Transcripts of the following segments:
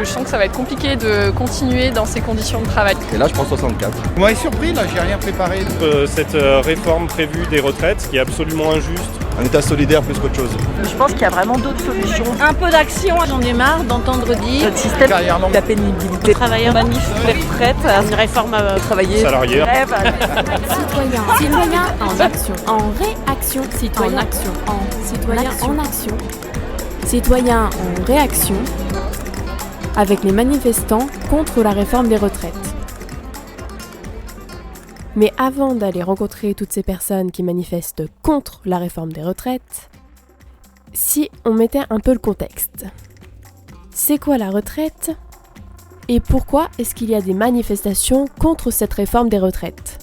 que je sens que ça va être compliqué de continuer dans ces conditions de travail. Et là, je prends 64. Vous m'avez surpris, là, j'ai rien préparé. Cette réforme prévue des retraites qui est absolument injuste. Un état solidaire plus qu'autre chose. Je pense qu'il y a vraiment d'autres solutions. Un peu d'action, j'en ai marre d'entendre dire Notre système, Carrière longue. la pénibilité, travailleurs, manif, les retraites, une réforme à travailler, Salariés. rêve. Citoyens en action, en réaction, citoyens en action, citoyens en action, citoyens en réaction, avec les manifestants contre la réforme des retraites. Mais avant d'aller rencontrer toutes ces personnes qui manifestent contre la réforme des retraites, si on mettait un peu le contexte. C'est quoi la retraite ? Et pourquoi est-ce qu'il y a des manifestations contre cette réforme des retraites ?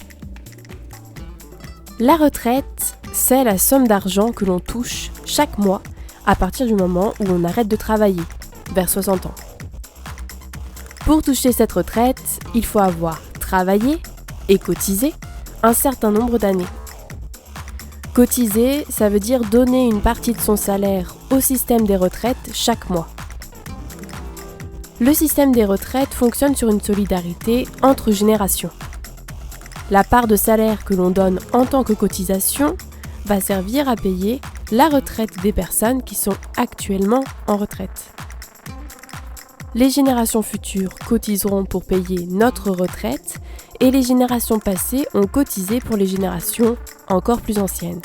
La retraite, c'est la somme d'argent que l'on touche chaque mois à partir du moment où on arrête de travailler, vers 60 ans. Pour toucher cette retraite, il faut avoir travaillé et cotisé un certain nombre d'années. Cotiser, ça veut dire donner une partie de son salaire au système des retraites chaque mois. Le système des retraites fonctionne sur une solidarité entre générations. La part de salaire que l'on donne en tant que cotisation va servir à payer la retraite des personnes qui sont actuellement en retraite. Les générations futures cotiseront pour payer notre retraite et les générations passées ont cotisé pour les générations encore plus anciennes.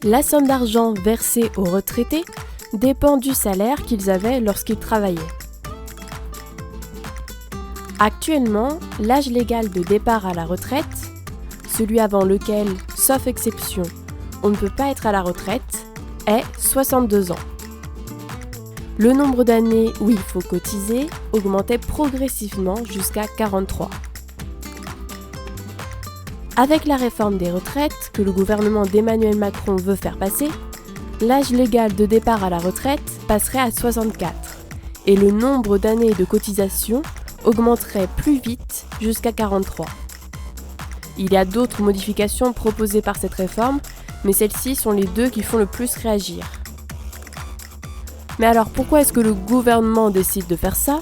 La somme d'argent versée aux retraités dépend du salaire qu'ils avaient lorsqu'ils travaillaient. Actuellement, l'âge légal de départ à la retraite, celui avant lequel, sauf exception, on ne peut pas être à la retraite, est 62 ans. Le nombre d'années où il faut cotiser augmentait progressivement jusqu'à 43. Avec la réforme des retraites que le gouvernement d'Emmanuel Macron veut faire passer, l'âge légal de départ à la retraite passerait à 64 et le nombre d'années de cotisation augmenterait plus vite jusqu'à 43. Il y a d'autres modifications proposées par cette réforme, mais celles-ci sont les deux qui font le plus réagir. Mais alors pourquoi est-ce que le gouvernement décide de faire ça ?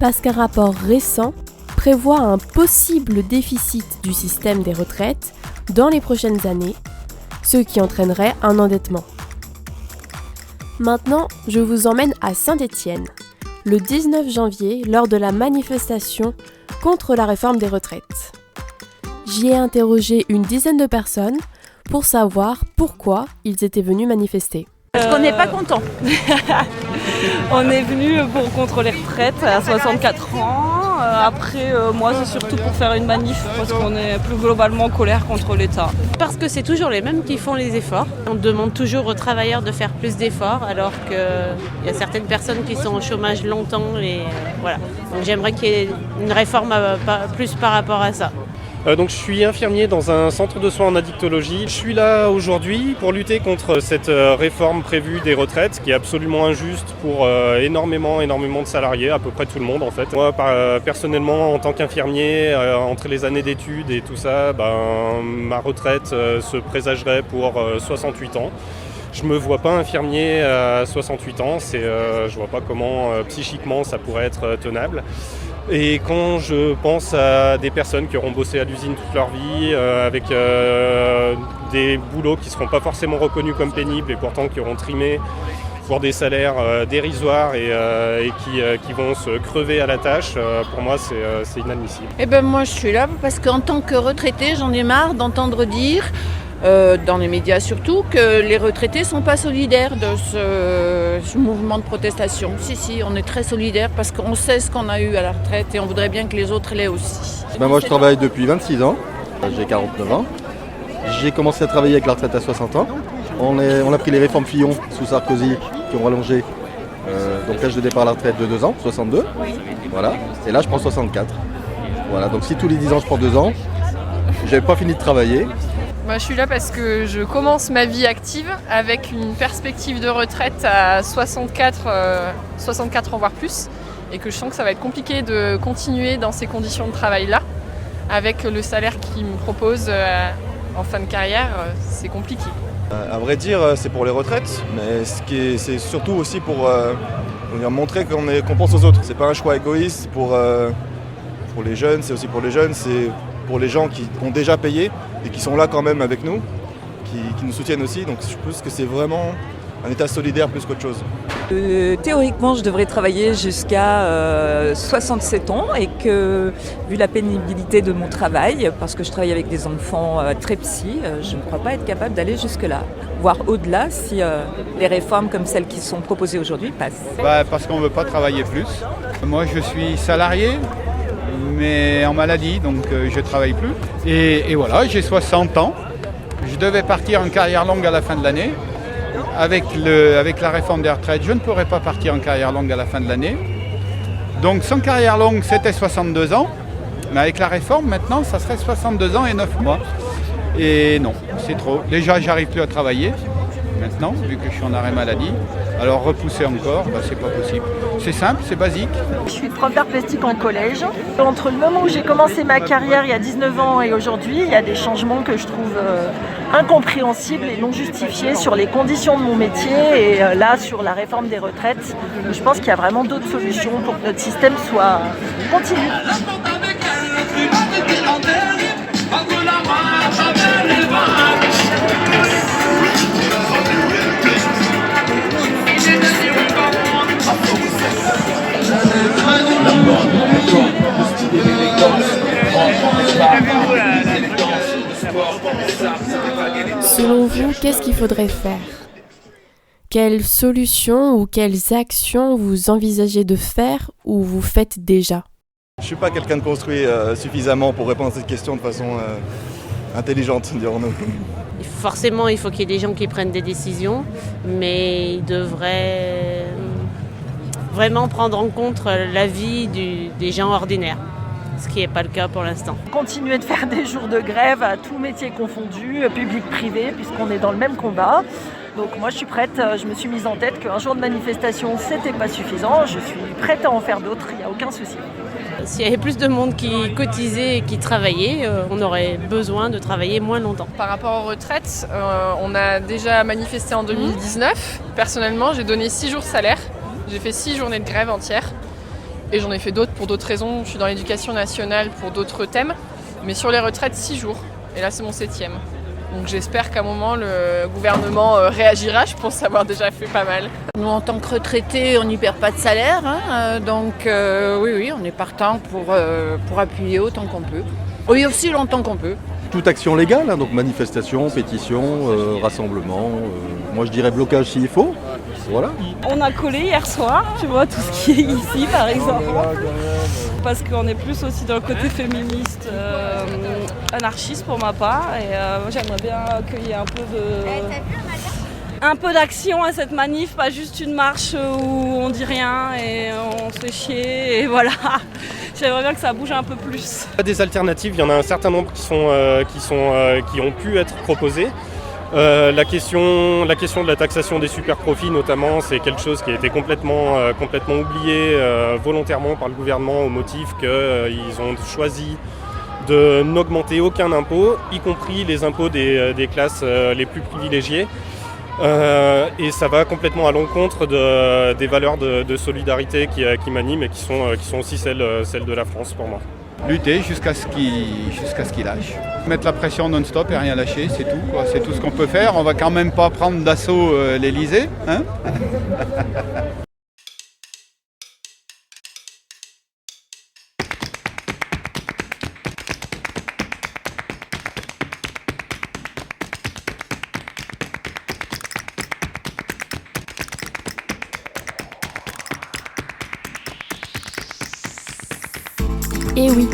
Parce qu'un rapport récent prévoit un possible déficit du système des retraites dans les prochaines années, ce qui entraînerait un endettement. Maintenant, je vous emmène à Saint-Étienne, le 19 janvier, lors de la manifestation contre la réforme des retraites. J'y ai interrogé une dizaine de personnes pour savoir pourquoi ils étaient venus manifester. Parce qu'on n'est pas content. On est venu contre les retraites à 64 ans. Après, moi, c'est surtout pour faire une manif parce qu'on est plus globalement en colère contre l'État. Parce que c'est toujours les mêmes qui font les efforts. On demande toujours aux travailleurs de faire plus d'efforts alors qu'il y a certaines personnes qui sont au chômage longtemps. Et voilà. Donc j'aimerais qu'il y ait une réforme plus par rapport à ça. Donc je suis infirmier dans un centre de soins en addictologie. Je suis là aujourd'hui pour lutter contre cette réforme prévue des retraites qui est absolument injuste pour énormément de salariés, à peu près tout le monde en fait. Moi personnellement en tant qu'infirmier, entre les années d'études et tout ça, ma retraite se présagerait pour 68 ans. Je me vois pas infirmier à 68 ans, je vois pas comment psychiquement ça pourrait être tenable. Et quand je pense à des personnes qui auront bossé à l'usine toute leur vie, avec des boulots qui ne seront pas forcément reconnus comme pénibles et pourtant qui auront trimé pour des salaires dérisoires et qui vont se crever à la tâche, pour moi c'est inadmissible. Moi je suis là parce qu'en tant que retraitée, j'en ai marre d'entendre dire dans les médias surtout, que les retraités ne sont pas solidaires de ce mouvement de protestation. Si, on est très solidaires parce qu'on sait ce qu'on a eu à la retraite et on voudrait bien que les autres l'aient aussi. Moi je travaille depuis 26 ans, j'ai 49 ans. J'ai commencé à travailler avec la retraite à 60 ans. On a pris les réformes Fillon sous Sarkozy qui ont rallongé donc l'âge de départ à la retraite de 2 ans, 62. Voilà. Et là je prends 64. Voilà. Donc si tous les 10 ans je prends 2 ans, j'avais pas fini de travailler. Je suis là parce que je commence ma vie active avec une perspective de retraite à 64 ans voire plus et que je sens que ça va être compliqué de continuer dans ces conditions de travail-là avec le salaire qu'ils me proposent en fin de carrière, c'est compliqué. À vrai dire, c'est pour les retraites, mais c'est surtout aussi pour montrer qu'on pense aux autres. C'est pas un choix égoïste pour les jeunes, c'est aussi pour les jeunes, c'est pour les gens qui ont déjà payé et qui sont là quand même avec nous, qui nous soutiennent aussi. Donc je pense que c'est vraiment un état solidaire plus qu'autre chose. Théoriquement, je devrais travailler jusqu'à 67 ans et que, vu la pénibilité de mon travail, parce que je travaille avec des enfants très petits, je ne crois pas être capable d'aller jusque-là, voire au-delà si les réformes comme celles qui sont proposées aujourd'hui passent. Parce qu'on ne veut pas travailler plus. Moi, je suis salarié, mais en maladie, donc je ne travaille plus. Et voilà, j'ai 60 ans. Je devais partir en carrière longue à la fin de l'année. Avec la réforme des retraites, je ne pourrais pas partir en carrière longue à la fin de l'année. Donc sans carrière longue, c'était 62 ans. Mais avec la réforme, maintenant, ça serait 62 ans et 9 mois. Et non, c'est trop. Déjà, j'arrive plus à travailler maintenant, vu que je suis en arrêt maladie. Alors repousser encore, c'est pas possible. C'est simple, c'est basique. Je suis prof d'art plastique en collège. Entre le moment où j'ai commencé ma carrière il y a 19 ans et aujourd'hui, il y a des changements que je trouve incompréhensibles et non justifiés sur les conditions de mon métier et là sur la réforme des retraites. Je pense qu'il y a vraiment d'autres solutions pour que notre système soit continu. Selon vous, qu'est-ce qu'il faudrait faire ? Quelles solutions ou quelles actions vous envisagez de faire ou vous faites déjà ? Je ne suis pas quelqu'un de construit suffisamment pour répondre à cette question de façon intelligente, dirons-nous. Forcément, il faut qu'il y ait des gens qui prennent des décisions, mais ils devraient vraiment prendre en compte la vie des gens ordinaires, ce qui n'est pas le cas pour l'instant. Continuer de faire des jours de grève à tout métier confondu, public-privé, puisqu'on est dans le même combat. Donc moi je suis prête, je me suis mise en tête qu'un jour de manifestation c'était pas suffisant, je suis prête à en faire d'autres, il n'y a aucun souci. S'il y avait plus de monde qui cotisait et qui travaillait, on aurait besoin de travailler moins longtemps. Par rapport aux retraites, on a déjà manifesté en 2019. Personnellement, j'ai donné 6 jours de salaire. J'ai fait 6 journées de grève entières. Et j'en ai fait d'autres pour d'autres raisons. Je suis dans l'éducation nationale pour d'autres thèmes. Mais sur les retraites, 6 jours. Et là, c'est mon 7e. Donc j'espère qu'à un moment, le gouvernement réagira. Je pense avoir déjà fait pas mal. Nous, en tant que retraités, on n'y perd pas de salaire. Donc oui, on est partant pour appuyer autant qu'on peut. Oui, aussi longtemps qu'on peut. Toute action légale, donc manifestation, pétition, rassemblement, moi je dirais blocage s'il faut. Voilà. On a collé hier soir, tu vois, tout ce qui est ici par exemple. Parce qu'on est plus aussi dans le côté féministe, anarchiste pour ma part. Et j'aimerais bien qu'il y ait un peu d'action à cette manif, pas juste une marche où on dit rien et on se fait chier et voilà. J'aimerais bien que ça bouge un peu plus. Des alternatives, il y en a un certain nombre qui ont pu être proposées. La question de la taxation des super profits notamment, c'est quelque chose qui a été complètement oublié volontairement par le gouvernement au motif qu'ils ont choisi de n'augmenter aucun impôt, y compris les impôts des classes les plus privilégiées. Et ça va complètement à l'encontre des valeurs de solidarité qui m'animent et qui sont aussi celles de la France pour moi. Lutter jusqu'à ce qu'il lâche. Mettre la pression non-stop et rien lâcher, c'est tout, quoi. C'est tout ce qu'on peut faire. On va quand même pas prendre d'assaut l'Elysée, hein. Et oui,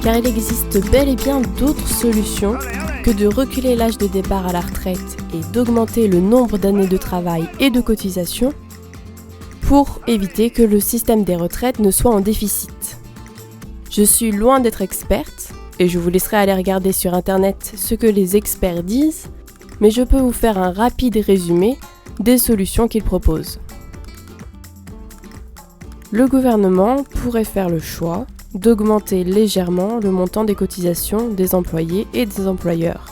car il existe bel et bien d'autres solutions que de reculer l'âge de départ à la retraite et d'augmenter le nombre d'années de travail et de cotisation pour éviter que le système des retraites ne soit en déficit. Je suis loin d'être experte et je vous laisserai aller regarder sur internet ce que les experts disent, mais je peux vous faire un rapide résumé des solutions qu'ils proposent. Le gouvernement pourrait faire le choix d'augmenter légèrement le montant des cotisations des employés et des employeurs.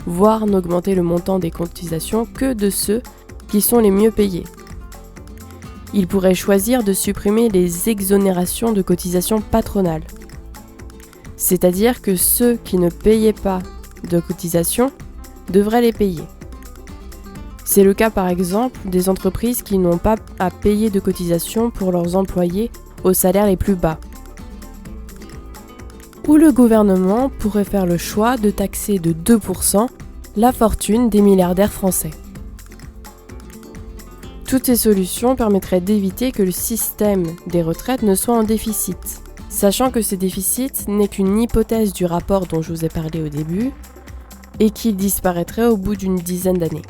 voire n'augmenter le montant des cotisations que de ceux qui sont les mieux payés. Il pourrait choisir de supprimer les exonérations de cotisations patronales, c'est-à-dire que ceux qui ne payaient pas de cotisations devraient les payer. C'est le cas par exemple des entreprises qui n'ont pas à payer de cotisations pour leurs employés aux salaires les plus bas. Ou le gouvernement pourrait faire le choix de taxer de 2% la fortune des milliardaires français. Toutes ces solutions permettraient d'éviter que le système des retraites ne soit en déficit, sachant que ce déficit n'est qu'une hypothèse du rapport dont je vous ai parlé au début, et qu'il disparaîtrait au bout d'une dizaine d'années.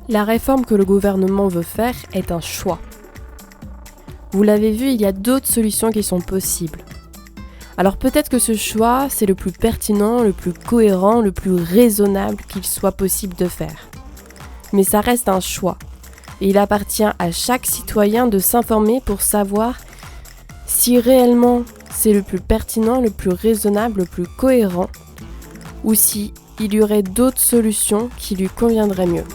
La réforme que le gouvernement veut faire est un choix. Vous l'avez vu, il y a d'autres solutions qui sont possibles. Alors peut-être que ce choix, c'est le plus pertinent, le plus cohérent, le plus raisonnable qu'il soit possible de faire. Mais ça reste un choix. Et il appartient à chaque citoyen de s'informer pour savoir si réellement c'est le plus pertinent, le plus raisonnable, le plus cohérent, ou si il y aurait d'autres solutions qui lui conviendraient mieux.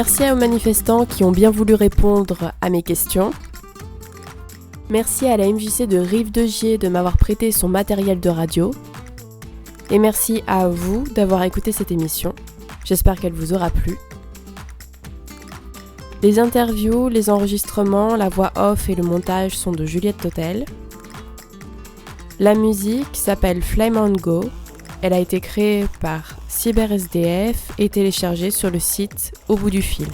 Merci aux manifestants qui ont bien voulu répondre à mes questions. Merci à la MJC de Rive-de-Gier de m'avoir prêté son matériel de radio. Et merci à vous d'avoir écouté cette émission. J'espère qu'elle vous aura plu. Les interviews, les enregistrements, la voix off et le montage sont de Juliette Totel. La musique s'appelle Flame on Go. Elle a été créée par CyberSDF et téléchargée sur le site Au bout du fil.